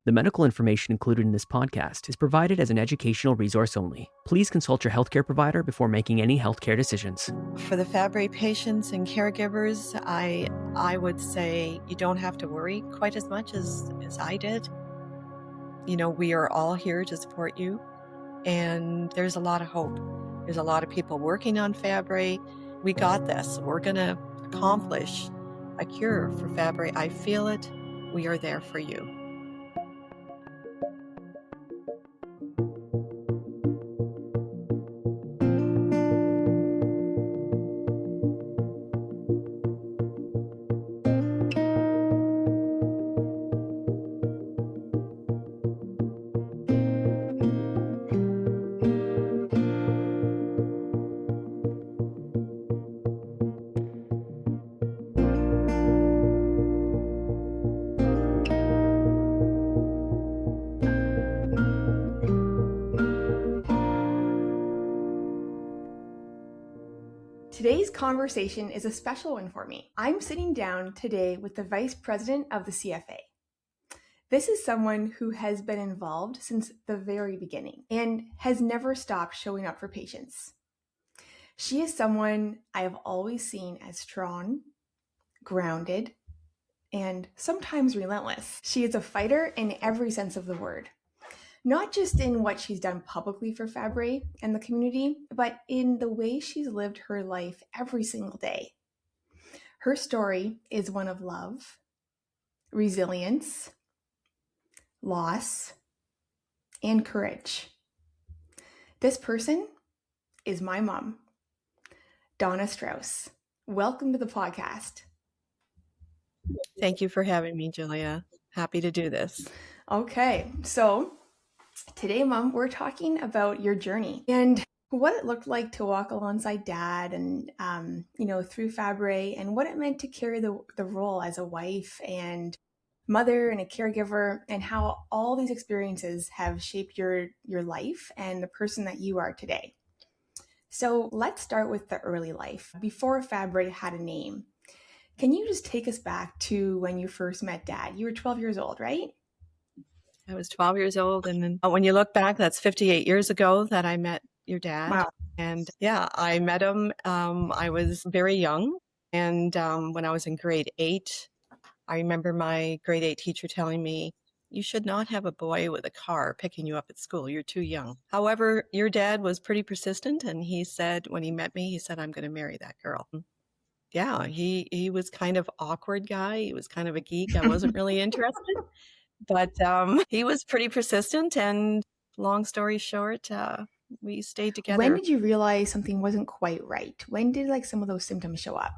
The medical information included in this podcast is provided as an educational resource only. Please consult your healthcare provider before making any healthcare decisions. For the Fabry patients and caregivers, I would say you don't have to worry quite as much as I did. You know, we are all here to support you, and there's a lot of hope. There's a lot of people working on Fabry. We got this. We're going to accomplish a cure for Fabry. I feel it. We are there for you. Today's conversation is a special one for me. I'm sitting down today with the Vice President of the CFA. This is someone who has been involved since the very beginning and has never stopped showing up for patients. She is someone I have always seen as strong, grounded, and sometimes relentless. She is a fighter in every sense of the word. Not just in what she's done publicly for Fabry and the community, but in the way she's lived her life every single day. Her story is one of love, resilience, loss, and courage. This person is my mom, Donna Strauss. Welcome to the podcast. Thank you for having me, Julia. Happy to do this. Okay, so today, Mom, we're talking about your journey and what it looked like to walk alongside Dad and, through Fabry, and what it meant to carry the role as a wife and mother and a caregiver, and how all these experiences have shaped your life and the person that you are today. So let's start with the early life, before Fabry had a name. Can you just take us back to when you first met Dad? You were 12 years old, right? I was 12 years old. And then when you look back, that's 58 years ago that I met your dad. Wow. And yeah, I met him. I was very young. And when I was in grade 8, I remember my grade 8 teacher telling me, you should not have a boy with a car picking you up at school. You're too young. However, your dad was pretty persistent. And he said, when he met me, he said, I'm going to marry that girl. Yeah, he was kind of awkward guy. He was kind of a geek. I wasn't really interested. But he was pretty persistent, and long story short, we stayed together. When did you realize something wasn't quite right? When did some of those symptoms show up?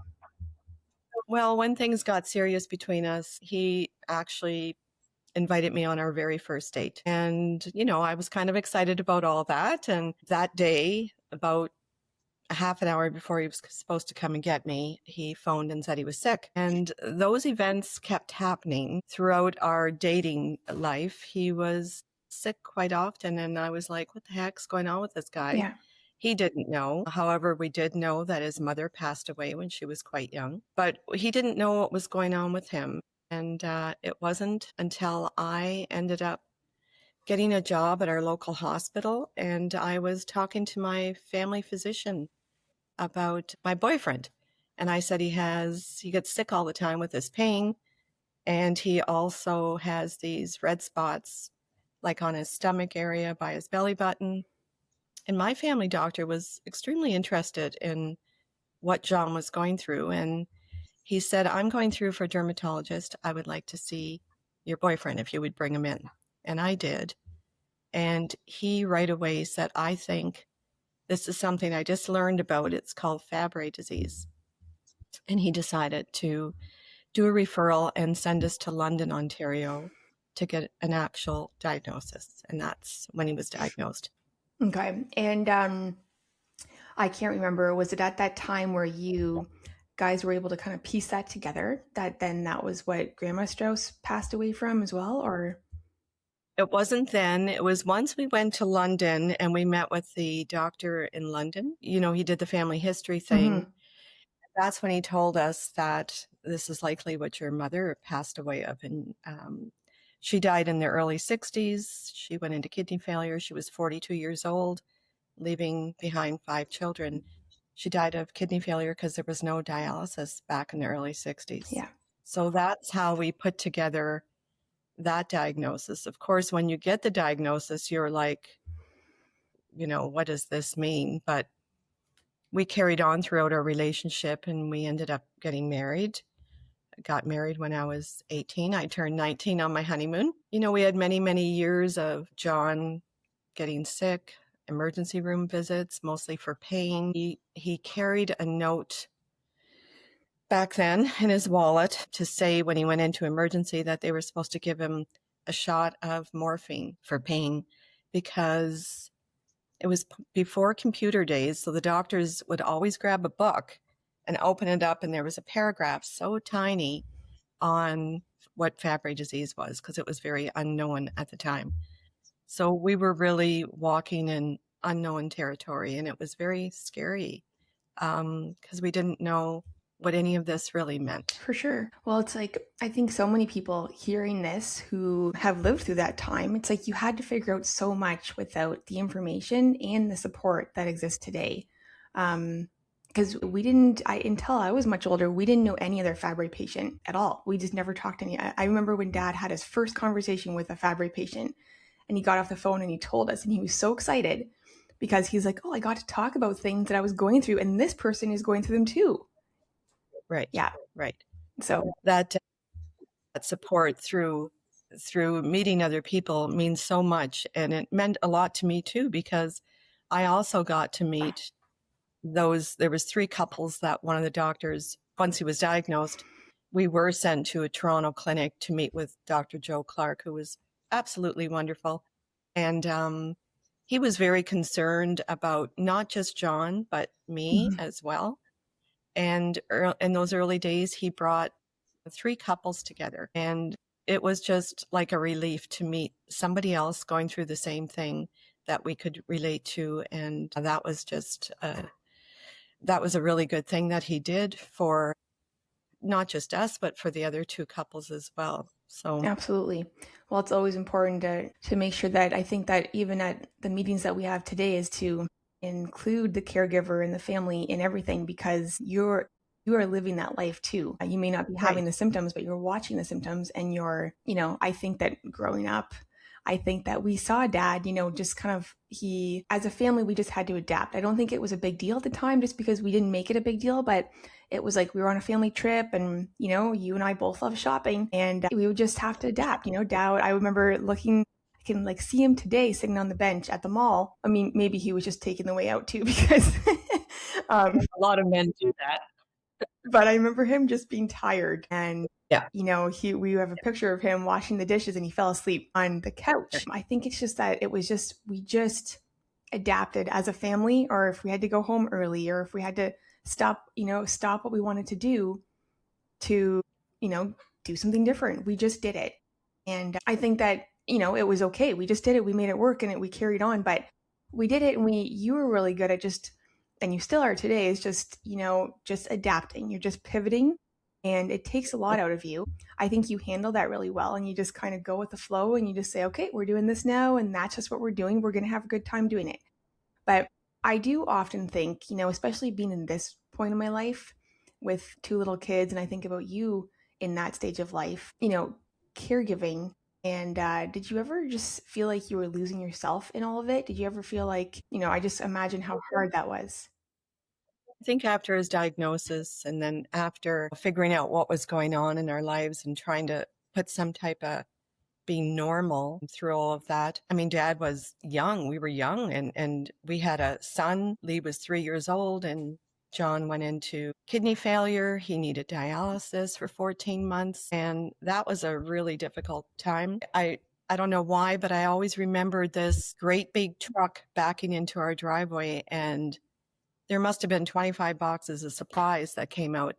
Well, when things got serious between us, he actually invited me on our very first date. And, I was kind of excited about all that. And that day, about a half an hour before he was supposed to come and get me, he phoned and said he was sick. And those events kept happening throughout our dating life. He was sick quite often. And I was like, what the heck's going on with this guy? Yeah. He didn't know. However, we did know that his mother passed away when she was quite young, but he didn't know what was going on with him. And it wasn't until I ended up getting a job at our local hospital, and I was talking to my family physician about my boyfriend. And I said he gets sick all the time with his pain. And he also has these red spots like on his stomach area by his belly button. And my family doctor was extremely interested in what John was going through. And he said, I'm going through for a dermatologist. I would like to see your boyfriend if you would bring him in. And I did. And he right away said, I think this is something I just learned about. It's called Fabry disease. And he decided to do a referral and send us to London, Ontario to get an actual diagnosis. And that's when he was diagnosed. Okay. And I can't remember, was it at that time where you guys were able to kind of piece that together, that was what Grandma Strauss passed away from as well, or? It wasn't then. It was once we went to London and we met with the doctor in London. He did the family history thing. Mm-hmm. That's when he told us that this is likely what your mother passed away of. And She died in the early 60s. She went into kidney failure. She was 42 years old, leaving behind 5 children. She died of kidney failure because there was no dialysis back in the early 60s. Yeah. So that's how we put together that diagnosis. Of course, when you get the diagnosis, you're like, what does this mean? But we carried on throughout our relationship, and we ended up getting married. I got married when I was 18. I turned 19 on my honeymoon. We had many, many years of John getting sick, emergency room visits, mostly for pain. He carried a note back then in his wallet to say when he went into emergency that they were supposed to give him a shot of morphine for pain, because it was before computer days. So the doctors would always grab a book and open it up, and there was a paragraph so tiny on what Fabry disease was, because it was very unknown at the time. So we were really walking in unknown territory, and it was very scary because we didn't know what any of this really meant. For sure. Well, it's like, I think so many people hearing this who have lived through that time, it's like you had to figure out so much without the information and the support that exists today. Because until I was much older, we didn't know any other Fabry patient at all. We just never talked to any. I remember when Dad had his first conversation with a Fabry patient, and he got off the phone and he told us, and he was so excited because he's like, oh, I got to talk about things that I was going through, and this person is going through them too. Right. Yeah. Right. So that support through meeting other people means so much. And it meant a lot to me too, because I also got to meet there was 3 couples that one of the doctors, once he was diagnosed, we were sent to a Toronto clinic to meet with Dr. Joe Clark, who was absolutely wonderful. And he was very concerned about not just John, but me as well. And in those early days, he brought 3 couples together. And it was just like a relief to meet somebody else going through the same thing that we could relate to. And that was just, that was a really good thing that he did for not just us, but for the other 2 couples as well. So absolutely. Well, it's always important to make sure that, I think that even at the meetings that we have today, is to include the caregiver and the family in everything, because you are living that life too. You may not be having the symptoms, but you're watching the symptoms, and I think that growing up, I think that we saw Dad, just kind of, as a family, we just had to adapt. I don't think it was a big deal at the time, just because we didn't make it a big deal, but it was like we were on a family trip, and, you and I both love shopping, and we would just have to adapt. Dad, I remember looking, I can see him today sitting on the bench at the mall. I mean, maybe he was just taking the way out too, because a lot of men do that. But I remember him just being tired, and we have a picture of him washing the dishes, and he fell asleep on the couch. I think it's just that we just adapted as a family, or if we had to go home early, or if we had to stop what we wanted to do to, do something different. We just did it. And I think that, it was okay. We just did it. We made it work, and we carried on, but we did it, and you were really good at just, and you still are today, is just, just adapting. You're just pivoting, and it takes a lot out of you. I think you handle that really well, and you just kind of go with the flow, and you just say, okay, we're doing this now, and that's just what we're doing. We're going to have a good time doing it. But I do often think, especially being in this point in my life with 2 little kids, and I think about you in that stage of life, caregiving. And did you ever just feel like you were losing yourself in all of it? Did you ever feel like, I just imagine how hard that was. I think after his diagnosis, and then after figuring out what was going on in our lives and trying to put some type of being normal through all of that. I mean, Dad was young. We were young, and we had a son. Lee was 3 years old, and John went into kidney failure. He needed dialysis for 14 months, and that was a really difficult time. I don't know why, but I always remembered this great big truck backing into our driveway, and there must have been 25 boxes of supplies that came out,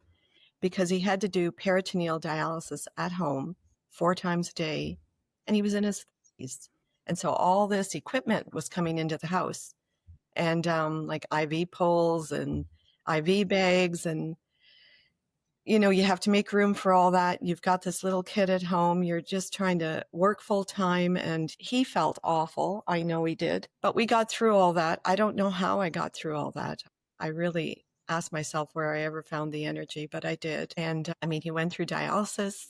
because he had to do peritoneal dialysis at home 4 times a day, and he was in his 30s. And so all this equipment was coming into the house, and like IV poles and IV bags, and you have to make room for all that. You've got this little kid at home. You're just trying to work full time. And he felt awful. I know he did. But we got through all that. I don't know how I got through all that. I really asked myself where I ever found the energy, but I did. And he went through dialysis.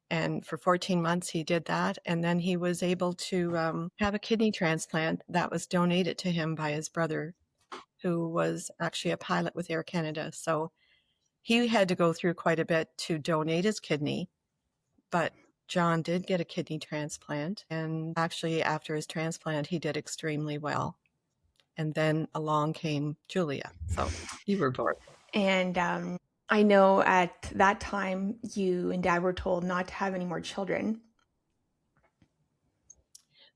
And for 14 months, he did that. And then he was able to have a kidney transplant that was donated to him by his brother, who was actually a pilot with Air Canada. So he had to go through quite a bit to donate his kidney, but John did get a kidney transplant. And actually, after his transplant, he did extremely well. And then along came Julia. So you were born. And I know at that time, you and Dad were told not to have any more children.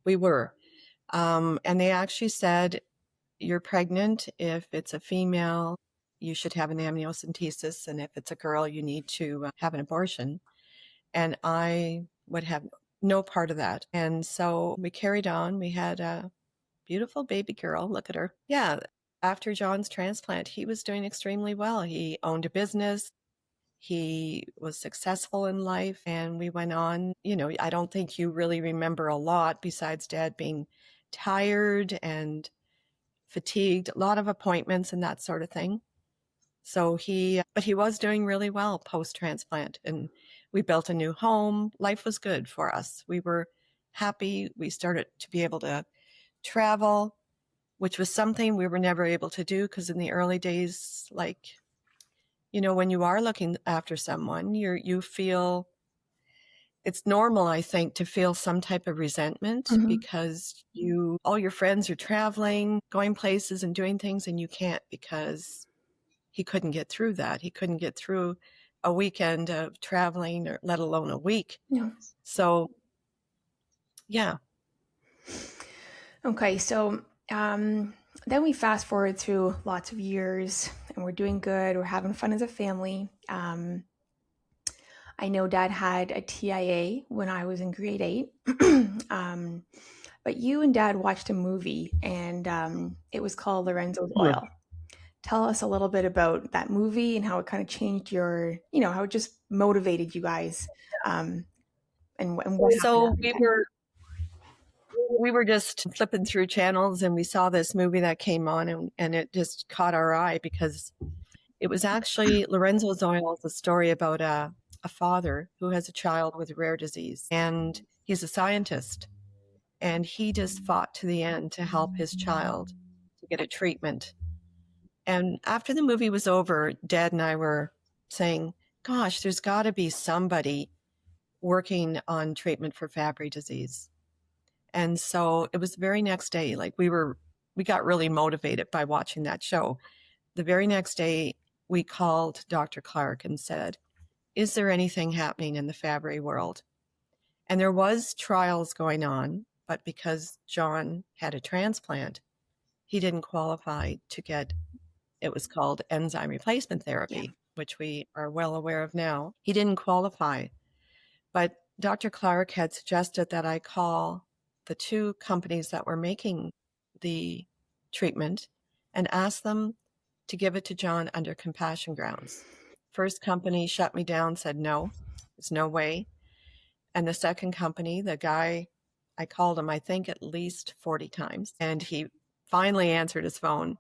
We were. And they actually said, you're pregnant. If it's a female, you should have an amniocentesis. And if it's a girl, you need to have an abortion. And I would have no part of that. And so we carried on. We had a beautiful baby girl. Look at her. Yeah. After John's transplant, he was doing extremely well. He owned a business. He was successful in life. And we went on. I don't think you really remember a lot besides Dad being tired and fatigued, a lot of appointments and that sort of thing. So but he was doing really well post-transplant, and we built a new home. Life was good for us. We were happy. We started to be able to travel, which was something we were never able to do because in the early days, when you are looking after someone, you feel it's normal, I think, to feel some type of resentment because all your friends are traveling, going places and doing things, and you can't because he couldn't get through that. He couldn't get through a weekend of traveling, or let alone a week. Yeah. So, yeah. Okay, so then we fast forward through lots of years, and we're doing good. We're having fun as a family. I know Dad had a TIA when I was in grade 8. But you and Dad watched a movie, and it was called Lorenzo's Oil. Tell us a little bit about that movie and how it kind of changed how it just motivated you guys. And what So we were just flipping through channels, and we saw this movie that came on, and it just caught our eye because it was actually Lorenzo's Oil is a story about a father who has a child with a rare disease, and he's a scientist, and he just fought to the end to help his child to get a treatment. And after the movie was over, Dad and I were saying, gosh, there's got to be somebody working on treatment for Fabry disease. And so it was the very next day, we got really motivated by watching that show. The very next day, we called Dr. Clark and said, is there anything happening in the Fabry world? And there was trials going on, but because John had a transplant, he didn't qualify to get, it was called enzyme replacement therapy, which we are well aware of now. He didn't qualify, but Dr. Clark had suggested that I call the 2 companies that were making the treatment and ask them to give it to John under compassion grounds. First company shut me down, said no, there's no way. And the second company, the guy, I called him, I think at least 40 times. And he finally answered his phone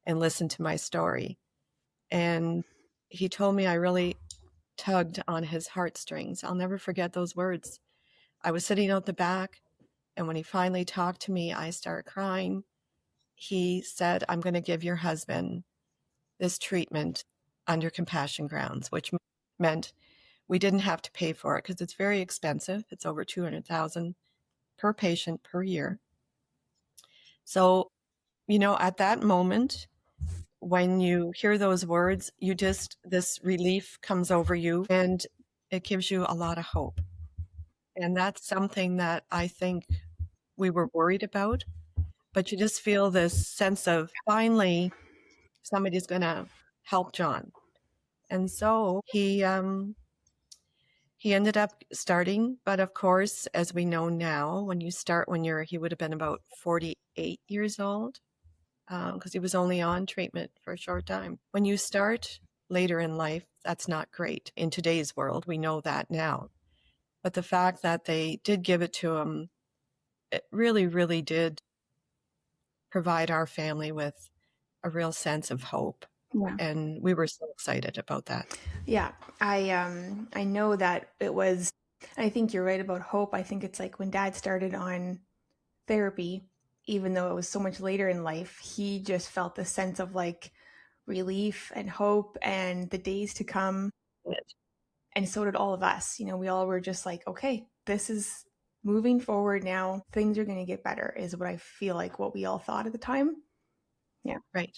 and listened to my story. And he told me I really tugged on his heartstrings. I'll never forget those words. I was sitting out the back, and when he finally talked to me, I started crying. He said, I'm going to give your husband this treatment under compassion grounds, which meant we didn't have to pay for it because it's very expensive. It's over $200,000 per patient per year. So, at that moment, when you hear those words, this relief comes over you, and it gives you a lot of hope. And that's something that I think we were worried about, but you just feel this sense of finally somebody's going to help John. And so he ended up starting, but of course, as we know now, when you start he would have been about 48 years old, because he was only on treatment for a short time. When you start later in life, that's not great. In today's world, we know that now. But the fact that they did give it to him, it really, really did provide our family with a real sense of hope. Yeah. And we were so excited about that. Yeah. I know that it was, I think you're right about hope. I think it's like when Dad started on therapy, even though it was so much later in life, he just felt the sense of like relief and hope and the days to come. And so did all of us. You know, we all were just like, okay, this is moving forward now. Things are going to get better, is what I feel like what we all thought at the time. Yeah. Right.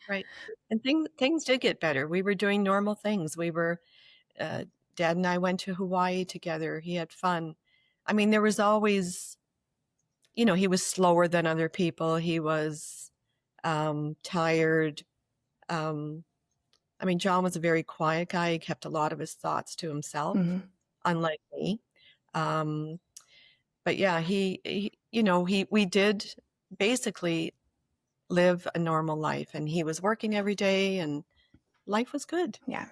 Right. And things did get better. We were doing normal things. We were, Dad and I went to Hawaii together. He had fun. I mean, there was always, he was slower than other people. He was tired. I mean, John was a very quiet guy. He kept a lot of his thoughts to himself, unlike me. But yeah, we did basically live a normal life, and he was working every day, and life was good. Yeah.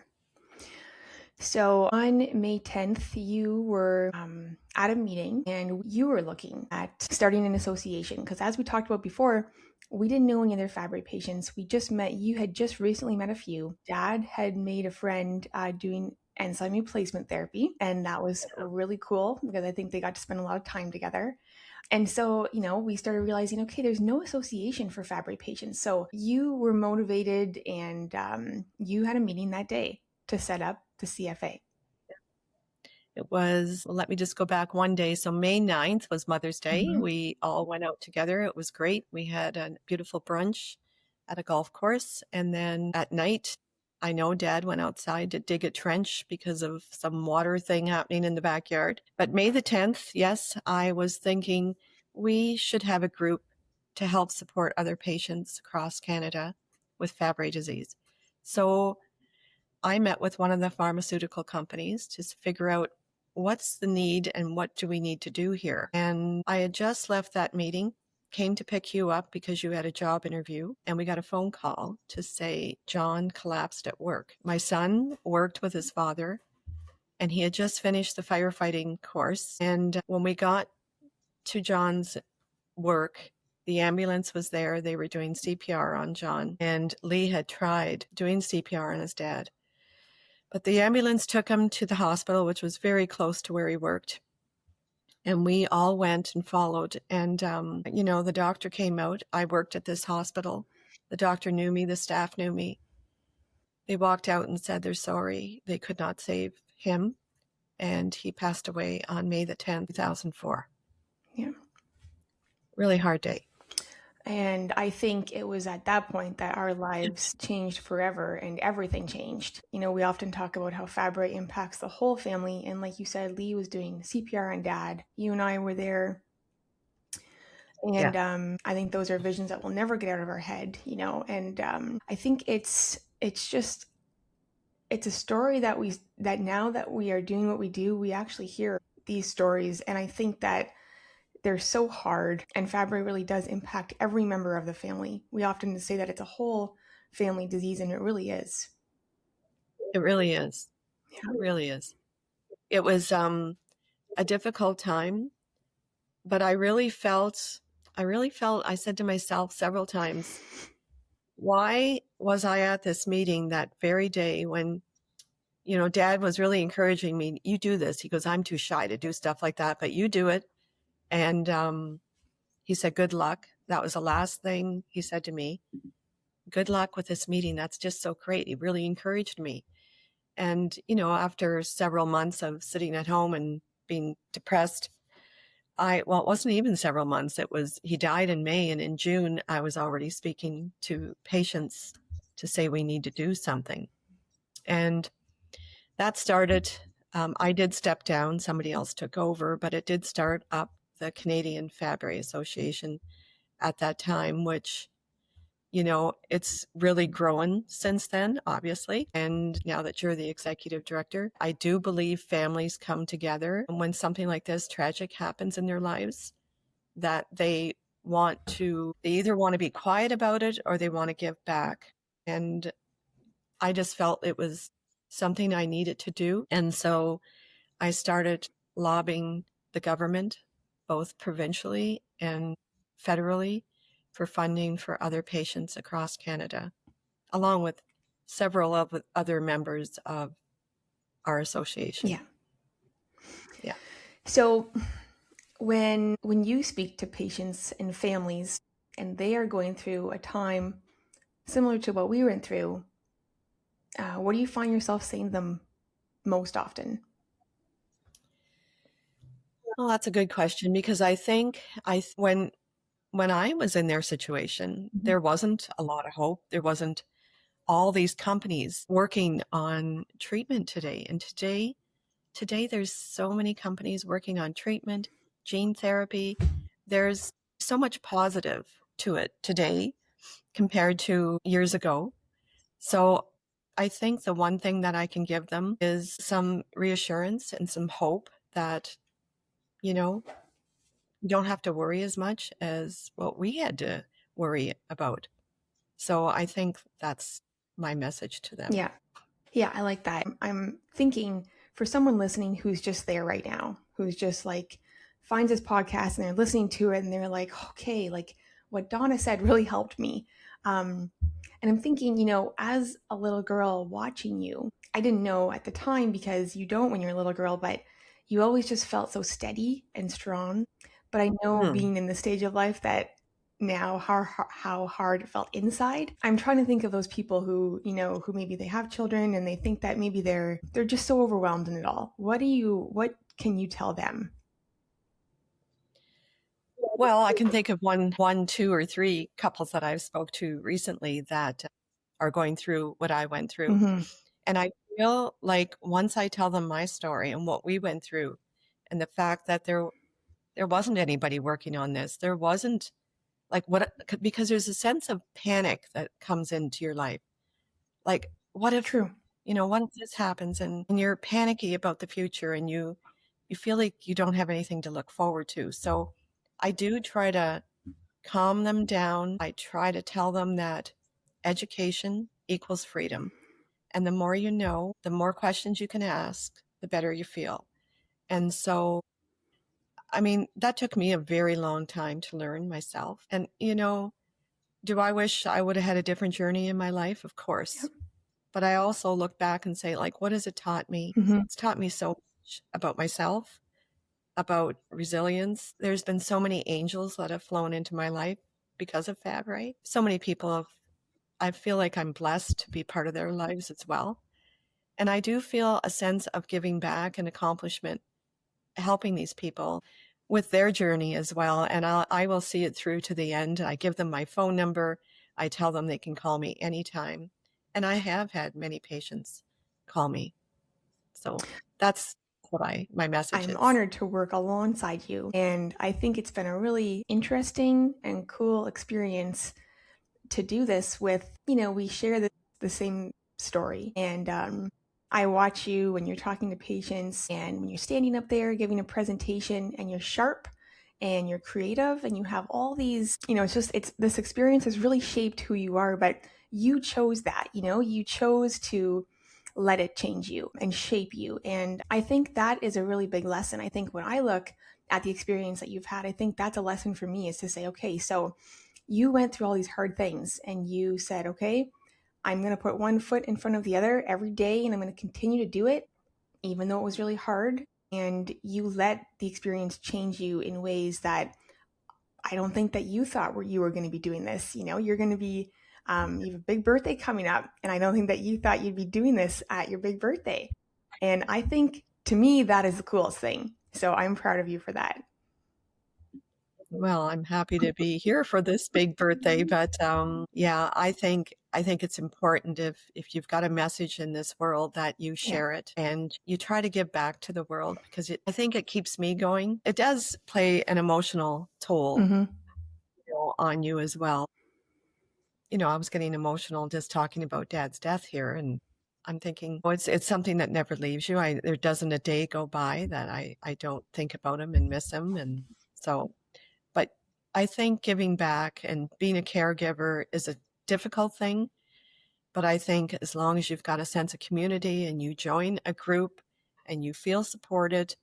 So on May 10th, you were at a meeting and you were looking at starting an association because, as we talked about before, we didn't know any other Fabry patients. We just met, you had just recently met a few. Dad had made a friend doing enzyme replacement therapy, and that was really cool because I think they got to spend a lot of time together. And so, we started realizing, okay, there's no association for Fabry patients. So you were motivated and you had a meeting that day to set up the CFA. It was, let me just go back one day. So May 9th was Mother's Day. We all went out together. It was great. We had a beautiful brunch at a golf course. And then at night, I know Dad went outside to dig a trench because of some water thing happening in the backyard. But May the 10th, yes, I was thinking we should have a group to help support other patients across Canada with Fabry disease. So I met with one of the pharmaceutical companies to figure out what's the need and what do we need to do here. And I had just left that meeting, came to pick you up because you had a job interview, and we got a phone call to say John collapsed at work. My son worked with his father, and he had just finished the firefighting course. And when we got to John's work, the ambulance was there. They were doing CPR on John, and Lee had tried doing CPR on his dad. But the ambulance took him to the hospital, which was very close to where he worked. And we all went and followed. And, the doctor came out. I worked at this hospital. The doctor knew me. The staff knew me. They walked out and said they're sorry. They could not save him. And he passed away on May the 10th, 2004. Yeah. Really hard day. And I think it was at that point that our lives changed forever and everything changed. We often talk about how Fabry impacts the whole family. And like you said, Lee was doing CPR on Dad. You and I were there. And I think those are visions that we'll never get out of our head, and I think it's a story that now that we are doing what we do, we actually hear these stories. And I think that they're so hard, and Fabry really does impact every member of the family. We often say that it's a whole family disease, and it really is. It really is. Yeah. It really is. It was a difficult time, but I said to myself several times, why was I at this meeting that very day when, Dad was really encouraging me, you do this. He goes, I'm too shy to do stuff like that, but you do it. And he said, good luck. That was the last thing he said to me. Good luck with this meeting. That's just so great. He really encouraged me. And, after several months of sitting at home and being depressed, it wasn't even several months. He died in May, and in June, I was already speaking to patients to say we need to do something. And that started, I did step down, somebody else took over, but it did start up the Canadian Fabry Association at that time, which, it's really grown since then, obviously. And now that you're the executive director, I do believe families come together when something like this tragic happens in their lives, that they either want to be quiet about it or they want to give back. And I just felt it was something I needed to do. And so I started lobbying the government, both provincially and federally, for funding for other patients across Canada, along with several of the other members of our association. Yeah. Yeah. So when you speak to patients and families and they are going through a time similar to what we went through, what do you find yourself saying to them most often? Well, that's a good question, because I think when I was in their situation, there wasn't a lot of hope. There wasn't all these companies working on treatment today. And today there's so many companies working on treatment, gene therapy. There's so much positive to it today compared to years ago. So I think the one thing that I can give them is some reassurance and some hope that, you know, you don't have to worry as much as what we had to worry about. So I think that's my message to them. Yeah. Yeah, I like that. I'm thinking for someone listening who's just there right now, who's just like finds this podcast and they're listening to it and they're like, okay, like what Donna said really helped me. And I'm thinking, as a little girl watching you, I didn't know at the time because you don't when you're a little girl, but you always just felt so steady and strong. But I know being in the stage of life that now how hard it felt inside. I'm trying to think of those people who, who maybe they have children and they think that maybe they're just so overwhelmed in it all. What can you tell them? Well, I can think of one, two, or three couples that I've spoke to recently that are going through what I went through. Mm-hmm. And I feel like once I tell them my story and what we went through, and the fact that there wasn't anybody working on this, there wasn't because there's a sense of panic that comes into your life. Like, what if, True. once this happens and you're panicky about the future and you feel like you don't have anything to look forward to. So I do try to calm them down. I try to tell them that education equals freedom. And the more you know, the more questions you can ask, the better you feel. And so, I mean, that took me a very long time to learn myself. And, do I wish I would have had a different journey in my life? Of course. Yep. But I also look back and say, like, what has it taught me? Mm-hmm. It's taught me so much about myself, about resilience. There's been so many angels that have flown into my life because of Fabry. So many people I feel like I'm blessed to be part of their lives as well. And I do feel a sense of giving back and accomplishment, helping these people with their journey as well. And I will see it through to the end. I give them my phone number. I tell them they can call me anytime. And I have had many patients call me. So that's what my message is. I'm honored to work alongside you. And I think it's been a really interesting and cool experience to do this with, we share the same story. And I watch you when you're talking to patients and when you're standing up there giving a presentation and you're sharp and you're creative and you have all these, this experience has really shaped who you are, but you chose that, you chose to let it change you and shape you. And I think that is a really big lesson. I think when I look at the experience that you've had, I think that's a lesson for me, is to say, okay, so you went through all these hard things and you said, okay, I'm going to put one foot in front of the other every day and I'm going to continue to do it, even though it was really hard. And you let the experience change you in ways that I don't think that you thought you were going to be doing this. You're going to be, you have a big birthday coming up, and I don't think that you thought you'd be doing this at your big birthday. And I think, to me, that is the coolest thing. So I'm proud of you for that. Well, I'm happy to be here for this big birthday, but yeah, I think it's important if you've got a message in this world that you share it and you try to give back to the world, because I think it keeps me going. It does play an emotional toll on you as well. I was getting emotional just talking about Dad's death here, and I'm thinking, it's something that never leaves you. There doesn't a day go by that I don't think about him and miss him, and so. But I think giving back and being a caregiver is a difficult thing. But I think as long as you've got a sense of community and you join a group and you feel supported,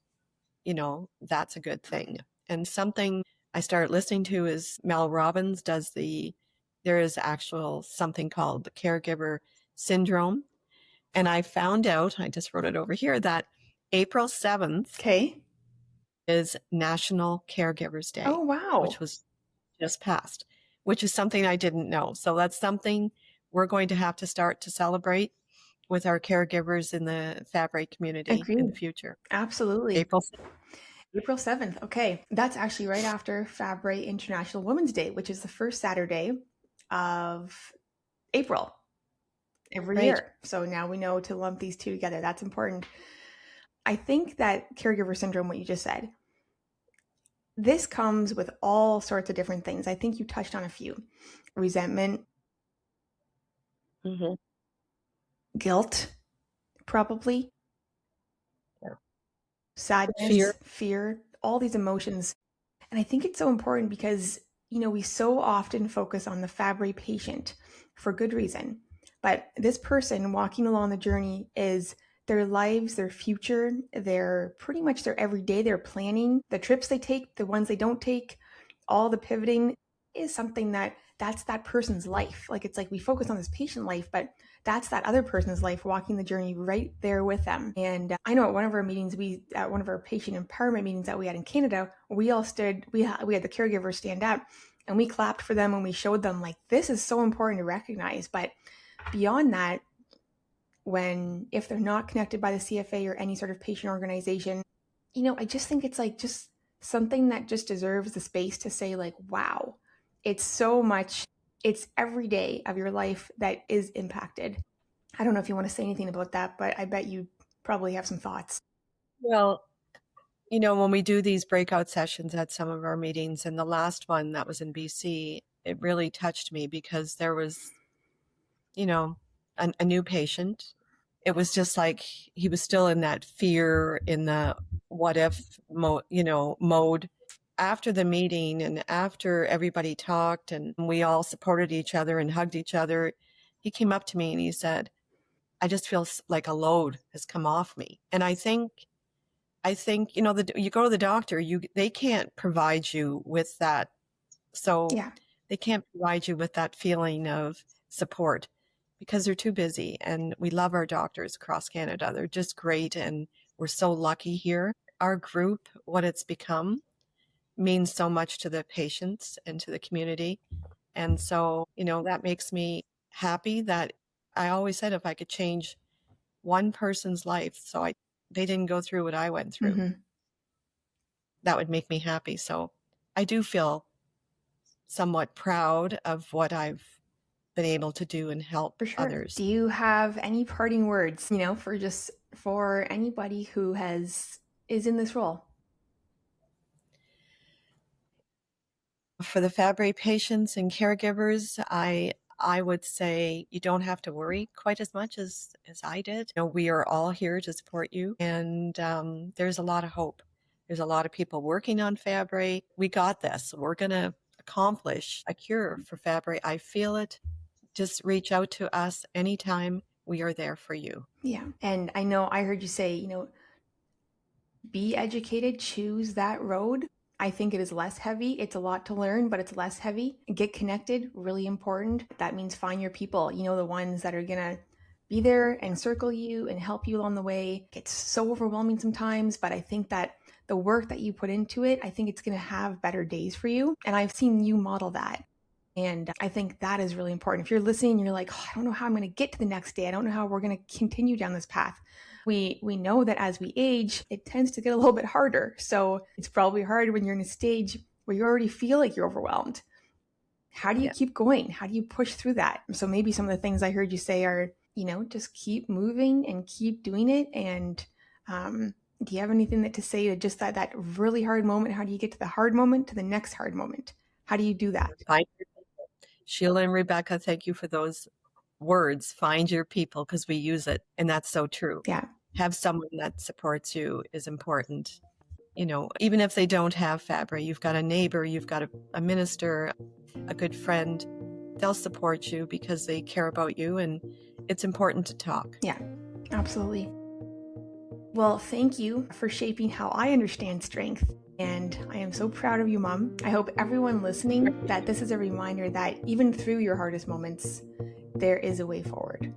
that's a good thing. And something I started listening to is Mel Robbins there is actual something called the caregiver syndrome. And I found out, I just wrote it over here, that April 7th Okay. is National Caregivers Day. Oh, wow. Which was just passed, which is something I didn't know. So that's something we're going to have to start to celebrate with our caregivers in the Fabry community in the future. Absolutely. April 7th. Okay. That's actually right after Fabry International Women's Day, which is the first Saturday of April every year. So now we know to lump these two together. That's important. I think that caregiver syndrome, what you just said, this comes with all sorts of different things. I think you touched on a few. Resentment, guilt, probably. Yeah. Sadness, fear, all these emotions. And I think it's so important because, we so often focus on the Fabry patient for good reason. But this person walking along the journey is their lives, their future, their pretty much their everyday, their planning, the trips they take, the ones they don't take, all the pivoting is something that's that person's life. Like, it's like we focus on this patient life, but that's that other person's life walking the journey right there with them. And I know at one of our meetings, at one of our patient empowerment meetings that we had in Canada, we all stood, we had the caregivers stand up and we clapped for them and we showed them like, this is so important to recognize. But beyond that, if they're not connected by the CFA or any sort of patient organization, I just think it's like just something that just deserves the space to say like, wow, it's so much, it's every day of your life that is impacted. I don't know if you want to say anything about that, but I bet you probably have some thoughts. Well, when we do these breakout sessions at some of our meetings, and the last one that was in BC, it really touched me because there was, a new patient. It was just like he was still in that fear, in the what if mode. After the meeting and after everybody talked and we all supported each other and hugged each other, he came up to me and he said, I just feel like a load has come off me. And I think, you go to the doctor, they can't provide you with that. So they can't provide you with that feeling of support because they're too busy. And we love our doctors across Canada. They're just great. And we're so lucky here. Our group, what it's become, means so much to the patients and to the community. And so, that makes me happy that I always said if I could change one person's life, they didn't go through what I went through, that would make me happy. So I do feel somewhat proud of what I've been able to do and help others. Do you have any parting words, for anybody who is in this role? For the Fabry patients and caregivers, I would say you don't have to worry quite as much as I did. We are all here to support you, and there's a lot of hope. There's a lot of people working on Fabry. We got this. We're going to accomplish a cure for Fabry. I feel it. Just reach out to us anytime. We are there for you. Yeah. And I know I heard you say, be educated, choose that road. I think it is less heavy. It's a lot to learn, but it's less heavy. Get connected, really important. That means find your people, the ones that are going to be there and circle you and help you along the way. It's so overwhelming sometimes, but I think that the work that you put into it, I think it's going to have better days for you. And I've seen you model that. And I think that is really important. If you're listening and you're like, I don't know how I'm going to get to the next day. I don't know how we're going to continue down this path. We know that as we age, it tends to get a little bit harder. So it's probably hard when you're in a stage where you already feel like you're overwhelmed. How do you keep going? How do you push through that? So maybe some of the things I heard you say are, just keep moving and keep doing it. And do you have anything to say to just that really hard moment? How do you get to the hard moment to the next hard moment? How do you do that? Sheila and Rebecca, thank you for those words. Find your people, because we use it, and that's so true. Yeah. Have someone that supports you is important. Even if they don't have Fabry, you've got a neighbor, you've got a minister, a good friend. they'll support you because they care about you, and it's important to talk. Yeah, absolutely. Well, thank you for shaping how I understand strength. And I am so proud of you, Mom. I hope everyone listening that this is a reminder that even through your hardest moments, there is a way forward.